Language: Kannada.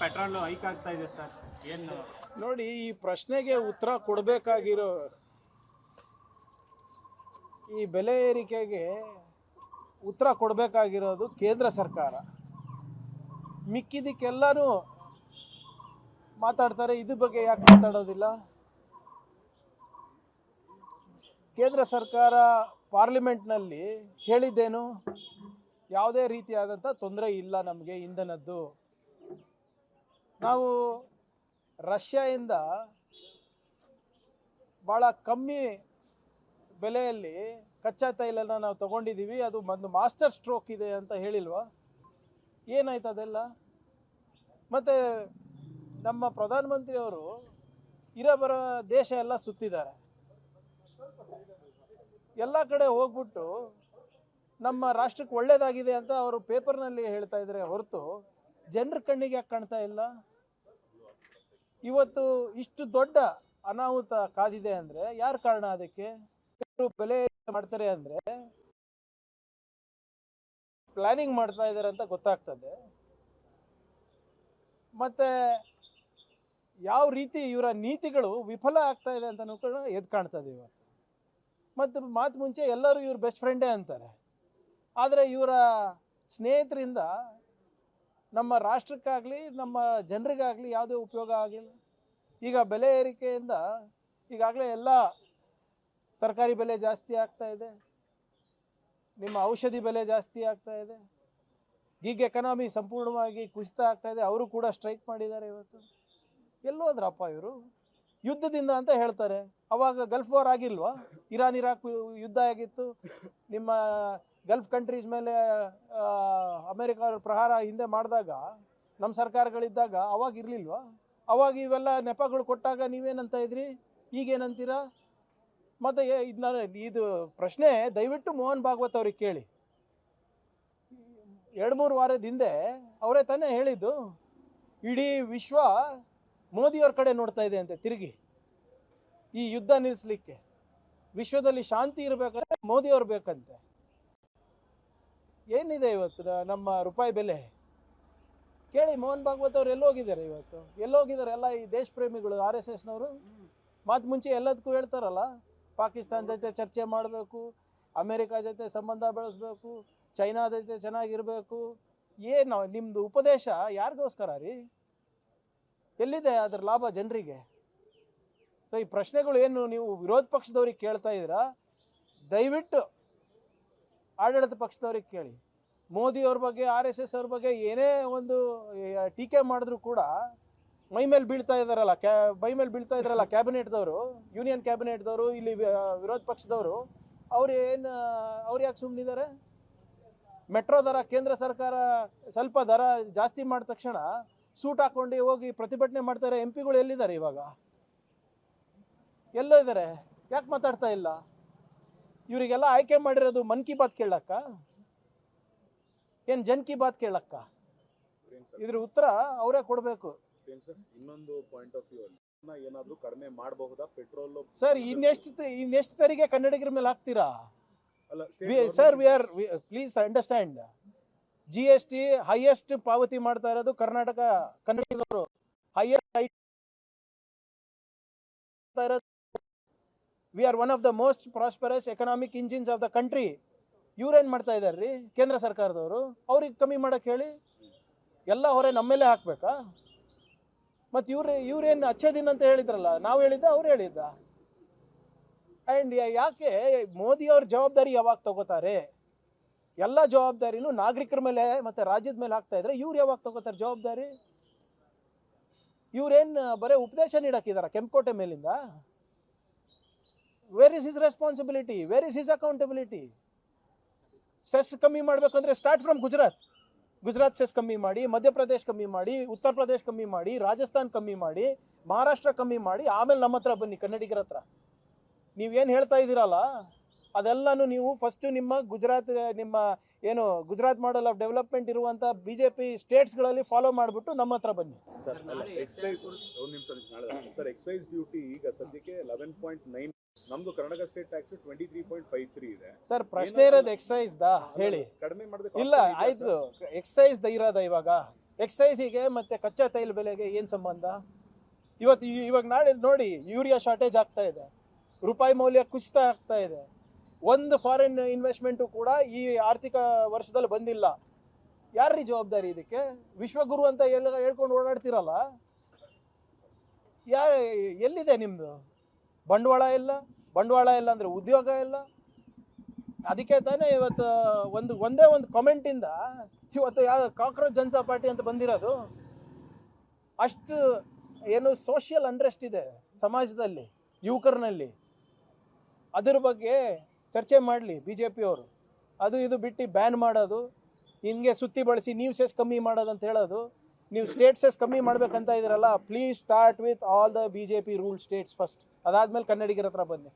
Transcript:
ಪೆಟ್ರೋಲ್ ಹೈಕ್ ಆಗ್ತಾ ಇದೆ ಸರ್, ಏನು ನೋಡಿ, ಈ ಪ್ರಶ್ನೆಗೆ ಉತ್ತರ ಕೊಡಬೇಕಾಗಿರೋ, ಈ ಬೆಲೆ ಏರಿಕೆಗೆ ಉತ್ತರ ಕೊಡಬೇಕಾಗಿರೋದು ಕೇಂದ್ರ ಸರ್ಕಾರ. ಮಿಕ್ಕಿದಕ್ಕೆಲ್ಲರೂ ಮಾತಾಡ್ತಾರೆ, ಇದ್ರ ಬಗ್ಗೆ ಯಾಕೆ ಮಾತಾಡೋದಿಲ್ಲ? ಕೇಂದ್ರ ಸರ್ಕಾರ ಪಾರ್ಲಿಮೆಂಟ್ನಲ್ಲಿ ಹೇಳಿದ್ದೇನು? ಯಾವುದೇ ರೀತಿಯಾದಂಥ ತೊಂದರೆ ಇಲ್ಲ ನಮಗೆ ಇಂಧನದ್ದು. ನಾವು ರಷ್ಯಾದಿಂದ ಭಾಳ ಕಮ್ಮಿ ಬೆಲೆಯಲ್ಲಿ ಕಚ್ಚಾ ತೈಲನ ನಾವು ತೊಗೊಂಡಿದ್ದೀವಿ, ಅದು ಒಂದು ಮಾಸ್ಟರ್ ಸ್ಟ್ರೋಕ್ ಇದೆ ಅಂತ ಹೇಳಿಲ್ವಾ? ಏನಾಯ್ತು ಅದೆಲ್ಲ? ಮತ್ತು ನಮ್ಮ ಪ್ರಧಾನಮಂತ್ರಿಯವರು ಇರೋ ದೇಶ ಎಲ್ಲ ಸುತ್ತಿದ್ದಾರೆ, ಎಲ್ಲ ಕಡೆ ಹೋಗ್ಬಿಟ್ಟು ನಮ್ಮ ರಾಷ್ಟ್ರಕ್ಕೆ ಒಳ್ಳೇದಾಗಿದೆ ಅಂತ ಅವರು ಪೇಪರ್ನಲ್ಲಿ ಹೇಳ್ತಾ ಇದ್ದಾರೆ ಹೊರತು ಜನರ ಕಣ್ಣಿಗೆ ಯಾಕೆ ಕಾಣ್ತಾ ಇಲ್ಲ? ಇವತ್ತು ಇಷ್ಟು ದೊಡ್ಡ ಅನಾಹುತ ಕಾದಿದೆ ಅಂದರೆ ಯಾರು ಕಾರಣ? ಅದಕ್ಕೆ ಬೆಲೆ ಮಾಡ್ತಾರೆ ಅಂದರೆ ಪ್ಲಾನಿಂಗ್ ಮಾಡ್ತಾ ಇದ್ದಾರೆ ಅಂತ ಗೊತ್ತಾಗ್ತದೆ. ಮತ್ತೆ ಯಾವ ರೀತಿ ಇವರ ನೀತಿಗಳು ವಿಫಲ ಆಗ್ತಾ ಇದೆ ಅಂತ ಕೂಡ ಎದ್ದು ಕಾಣ್ತದೆ ಇವತ್ತು. ಮತ್ತು ಮಾತು ಮುಂಚೆ ಎಲ್ಲರೂ ಇವ್ರ ಬೆಸ್ಟ್ ಫ್ರೆಂಡೇ ಅಂತಾರೆ, ಆದರೆ ಇವರ ಸ್ನೇಹಿತರಿಂದ ನಮ್ಮ ರಾಷ್ಟ್ರಕ್ಕಾಗಲಿ ನಮ್ಮ ಜನರಿಗಾಗಲಿ ಯಾವುದೇ ಉಪಯೋಗ ಆಗಿಲ್ಲ. ಈಗ ಬೆಲೆ ಏರಿಕೆಯಿಂದ ಈಗಾಗಲೇ ಎಲ್ಲ ತರಕಾರಿ ಬೆಲೆ ಜಾಸ್ತಿ ಆಗ್ತಾ ಇದೆ, ನಿಮ್ಮ ಔಷಧಿ ಬೆಲೆ ಜಾಸ್ತಿ ಆಗ್ತಾ ಇದೆ, ಗಿಗ್ ಎಕನಾಮಿ ಸಂಪೂರ್ಣವಾಗಿ ಕುಸಿತ ಆಗ್ತಾ ಇದೆ. ಅವರು ಕೂಡ ಸ್ಟ್ರೈಕ್ ಮಾಡಿದ್ದಾರೆ ಇವತ್ತು. ಎಲ್ಲೋದ್ರಪ್ಪ ಇವರು? ಯುದ್ಧದಿಂದ ಅಂತ ಹೇಳ್ತಾರೆ. ಅವಾಗ ಗಲ್ಫ್ ವಾರ್ ಆಗಿಲ್ವಾ? ಇರಾನ್ ಇರಾಕ್ ಯುದ್ಧ ಆಗಿತ್ತು, ನಿಮ್ಮ ಗಲ್ಫ್ ಕಂಟ್ರೀಸ್ ಮೇಲೆ ಅಮೇರಿಕ ಪ್ರಹಾರ ಹಿಂದೆ ಮಾಡಿದಾಗ ನಮ್ಮ ಸರ್ಕಾರಗಳಿದ್ದಾಗ ಅವಾಗ ಇರಲಿಲ್ವಾ? ಅವಾಗ ಇವೆಲ್ಲ ನೆಪಗಳು ಕೊಟ್ಟಾಗ ನೀವೇನಂತ ಇದ್ರಿ, ಈಗೇನಂತೀರಾ? ಮತ್ತು ಇದು ಪ್ರಶ್ನೆ ದಯವಿಟ್ಟು ಮೋಹನ್ ಭಾಗವತ್ ಅವ್ರಿಗೆ ಕೇಳಿ. 2-3 ವಾರದ ಹಿಂದೆ ಅವರೇ ತಾನೇ ಹೇಳಿದ್ದು, ಇಡೀ ವಿಶ್ವ ಮೋದಿಯವ್ರ ಕಡೆ ನೋಡ್ತಾ ಇದೆ ಅಂತೆ ತಿರುಗಿ ಈ ಯುದ್ಧ ನಿಲ್ಲಿಸಲಿಕ್ಕೆ. ವಿಶ್ವದಲ್ಲಿ ಶಾಂತಿ ಇರಬೇಕಾದ್ರೆ ಮೋದಿಯವ್ರು ಬೇಕಂತೆ. ಏನಿದೆ ಇವತ್ತು ನಮ್ಮ ರೂಪಾಯಿ ಬೆಲೆ? ಕೇಳಿ ಮೋಹನ್ ಭಾಗವತ್ ಅವ್ರು ಎಲ್ಲೋಗಿದ್ದಾರೆ ಇವತ್ತು? ಎಲ್ಲೋಗಿದ್ದಾರೆ ಎಲ್ಲ ಈ ದೇಶ ಪ್ರೇಮಿಗಳು, RSSನವರು? ಮಾತು ಮುಂಚೆ ಎಲ್ಲದಕ್ಕೂ ಹೇಳ್ತಾರಲ್ಲ, ಪಾಕಿಸ್ತಾನ ಜೊತೆ ಚರ್ಚೆ ಮಾಡಬೇಕು, ಅಮೇರಿಕಾ ಜೊತೆ ಸಂಬಂಧ ಬೆಳೆಸ್ಬೇಕು, ಚೈನಾ ಜೊತೆ ಚೆನ್ನಾಗಿರಬೇಕು. ಏನು ನಿಮ್ಮದು ಉಪದೇಶ ಯಾರಿಗೋಸ್ಕರ ರೀ? ಎಲ್ಲಿದೆ ಅದರ ಲಾಭ ಜನರಿಗೆ? ಸೊ ಈ ಪ್ರಶ್ನೆಗಳು ಏನು ನೀವು ವಿರೋಧ ಪಕ್ಷದವ್ರಿಗೆ ಕೇಳ್ತಾ ಇದ್ದೀರಾ, ದಯವಿಟ್ಟು ಆಡಳಿತ ಪಕ್ಷದವ್ರಿಗೆ ಕೇಳಿ. ಮೋದಿಯವ್ರ ಬಗ್ಗೆ, RSS ಅವ್ರ ಬಗ್ಗೆ ಏನೇ ಒಂದು ಟೀಕೆ ಮಾಡಿದ್ರು ಕೂಡ ಮೈ ಮೇಲೆ ಬೀಳ್ತಾ ಇದ್ದಾರಲ್ಲ, ಕ್ಯಾಬಿನೆಟ್ದವರು, ಯೂನಿಯನ್ ಕ್ಯಾಬಿನೆಟ್ದವರು, ಇಲ್ಲಿ ವಿರೋಧ ಪಕ್ಷದವರು. ಅವ್ರು ಯಾಕೆ ಸುಮ್ಮನಿದ್ದಾರೆ? ಮೆಟ್ರೋ ದರ ಕೇಂದ್ರ ಸರ್ಕಾರ ಸ್ವಲ್ಪ ದರ ಜಾಸ್ತಿ ಮಾಡಿದ ತಕ್ಷಣ ಸೂಟ್ ಹಾಕ್ಕೊಂಡು ಹೋಗಿ ಪ್ರತಿಭಟನೆ ಮಾಡ್ತಾರೆ. MP ಗಳು ಎಲ್ಲಿದ್ದಾರೆ ಇವಾಗ? ಎಲ್ಲೋ ಇದ್ದಾರೆ, ಯಾಕೆ ಮಾತಾಡ್ತಾ ಇಲ್ಲ? ಇವರಿಗೆಲ್ಲ ಆಯ್ಕೆ ಮಾಡಿರೋದು ಮನ್ ಕಿ ಬಾತ್ ಕೇಳಕ್ಕ, ಏನು ಜನ್ ಕಿ ಬಾತ್ ಕೇಳಕ್ಕ? ಇದ್ರ ಉತ್ತರ ಅವರೇ ಕೊಡಬೇಕು. ಇನ್ನೊಂದು ಪಾಯಿಂಟ್ ಆಫ್ ವ್ಯೂ ಅಲ್ಲಿ ಏನಾದರೂ ಕಡಿಮೆ ಮಾಡಬಹುದಾ ಪೆಟ್ರೋಲ್? ಸರ್, ಇನ್ನೆಷ್ಟು ತೆರಿಗೆ ಕನ್ನಡಿಗರ ಮೇಲೆ ಹಾಕ್ತೀರಾ? Sir, please understand, GST highest ಪಾವತಿ ಮಾಡ್ತಾ ಇರೋದು ಕರ್ನಾಟಕ ಕನ್ನಡಿಗರು. Highest we are one of the most prosperous economic engines of the country. ಇವ್ರೇನು ಮಾಡ್ತಾ ಇದ್ದಾರೆ ರೀ ಕೇಂದ್ರ ಸರ್ಕಾರದವರು? ಅವ್ರಿಗೆ ಕಮ್ಮಿ ಮಾಡೋಕ್ಕೆ ಹೇಳಿ, ಎಲ್ಲ ಹೊರೆ ನಮ್ಮೇಲೆ ಹಾಕಬೇಕಾ? ಮತ್ತು ಇವ್ರೇನು ಅಚ್ಚೇ ದಿನ ಅಂತ ಹೇಳಿದ್ರಲ್ಲ, ನಾವು ಹೇಳಿದ್ದ ಅವ್ರು ಹೇಳಿದ್ದ? ಆ್ಯಂಡ್ ಯಾಕೆ ಮೋದಿಯವ್ರ ಜವಾಬ್ದಾರಿ ಯಾವಾಗ ತಗೋತಾರೆ? ಎಲ್ಲ ಜವಾಬ್ದಾರಿನೂ ನಾಗರಿಕರ ಮೇಲೆ ಮತ್ತು ರಾಜ್ಯದ ಮೇಲೆ ಹಾಕ್ತಾ ಇದ್ರೆ ಇವ್ರು ಯಾವಾಗ ತಗೋತಾರೆ ಜವಾಬ್ದಾರಿ? ಇವ್ರೇನು ಬರೀ ಉಪದೇಶ ನೀಡಕ್ಕಿದಾರ ಕೆಂಪಕೋಟೆ ಮೇಲಿಂದ? Where is his responsibility? Where is his accountability? Cess ಕಮ್ಮಿ ಮಾಡಬೇಕಂದ್ರೆ ಸ್ಟಾರ್ಟ್ ಫ್ರಮ್ ಗುಜರಾತ್ ಸೆಸ್ ಕಮ್ಮಿ ಮಾಡಿ, ಮಧ್ಯಪ್ರದೇಶ್ ಕಮ್ಮಿ ಮಾಡಿ, ಉತ್ತರ ಪ್ರದೇಶ್ ಕಮ್ಮಿ ಮಾಡಿ, ರಾಜಸ್ಥಾನ್ ಕಮ್ಮಿ ಮಾಡಿ, ಮಹಾರಾಷ್ಟ್ರ ಕಮ್ಮಿ ಮಾಡಿ, ಆಮೇಲೆ ನಮ್ಮ ಹತ್ರ ಬನ್ನಿ ಕನ್ನಡಿಗರ ಹತ್ರ. ನೀವೇನು ಹೇಳ್ತಾ ಇದ್ದೀರಲ್ಲ ಅದೆಲ್ಲನೂ ನೀವು ಫಸ್ಟು ನಿಮ್ಮ ಗುಜರಾತ್ ಮಾಡೆಲ್ ಆಫ್ ಡೆವಲಪ್ಮೆಂಟ್ ಇರುವಂಥ BJP ಸ್ಟೇಟ್ಸ್ಗಳಲ್ಲಿ ಫಾಲೋ ಮಾಡಿಬಿಟ್ಟು ನಮ್ಮ ಹತ್ರ ಬನ್ನಿ. ಸರ್, ಎಕ್ಸೈಸ್ ಡ್ಯೂಟಿ ಈಗ ಸದ್ಯಕ್ಕೆ 11.9, ನಮ್ದು ಕರ್ನಾಟಕ ಸ್ಟೇಟ್ ಟ್ಯಾಕ್ಸ್ 23.53 ಇದೆ. ಸರ್, ಪ್ರಶ್ನೆ ಇರೋದು ಎಕ್ಸೈಸ್ ಹೇಳಿ. ಕಡಿಮೆ ಮಾಡಿದ್ರೆ ಇಲ್ಲ, ಆಯ್ತು, ಎಕ್ಸೈಸ್ ಇರೋದ ಇವಾಗ? ಎಕ್ಸೈಸಿಗೆ ಮತ್ತು ಕಚ್ಚಾ ತೈಲ ಬೆಲೆಗೆ ಏನು ಸಂಬಂಧ? ಇವಾಗ ನಾಳೆ ನೋಡಿ ಯೂರಿಯಾ ಶಾರ್ಟೇಜ್ ಆಗ್ತಾ ಇದೆ, ರೂಪಾಯಿ ಮೌಲ್ಯ ಕುಸಿತ ಆಗ್ತಾ ಇದೆ, ಒಂದು ಫಾರಿನ್ ಇನ್ವೆಸ್ಟ್ಮೆಂಟು ಕೂಡ ಈ ಆರ್ಥಿಕ ವರ್ಷದಲ್ಲಿ ಬಂದಿಲ್ಲ. ಯಾರ್ರೀ ಜವಾಬ್ದಾರಿ ಇದಕ್ಕೆ? ವಿಶ್ವಗುರು ಅಂತ ಎಲ್ಲ ಹೇಳ್ಕೊಂಡು ಓಡಾಡ್ತಿರಲ್ಲ, ಎಲ್ಲಿದೆ ನಿಮ್ಮದು ಬಂಡವಾಳ? ಇಲ್ಲ ಅಂದರೆ ಉದ್ಯೋಗ ಇಲ್ಲ. ಅದಕ್ಕೆ ತಾನೇ ಇವತ್ತು ಒಂದೇ ಒಂದು ಕಾಮೆಂಟಿಂದ ಇವತ್ತು ಯಾವ ಕಾಕ್ರೋಚ್ ಜನತಾ ಪಾರ್ಟಿ ಅಂತ ಬಂದಿರೋದು. ಅಷ್ಟು ಏನು ಸೋಷಿಯಲ್ ಅನ್ರೆಸ್ಟ್ ಇದೆ ಸಮಾಜದಲ್ಲಿ, ಯುವಕರಲ್ಲಿ. ಅದರ ಬಗ್ಗೆ ಚರ್ಚೆ ಮಾಡಲಿ ಬಿ ಜೆ ಪಿಯವರು. ಅದು ಇದು ಬಿಟ್ಟು ಬ್ಯಾನ್ ಮಾಡೋದು, ಹಿಂಗೆ ಸುತ್ತಿ ಬಳಸಿ ನೀವು ಸೆಸ್ ಕಮ್ಮಿ ಮಾಡೋದು ಅಂತ ಹೇಳೋದು. ನೀವು ಸ್ಟೇಟ್ ಸೆಸ್ ಕಮ್ಮಿ ಮಾಡಬೇಕಂತ ಇದ್ದೀರಲ್ಲ, please start with all the BJP rule States first. ಅದಾದಮೇಲೆ ಕನ್ನಡಿಗರ ಹತ್ರ ಬನ್ನಿ.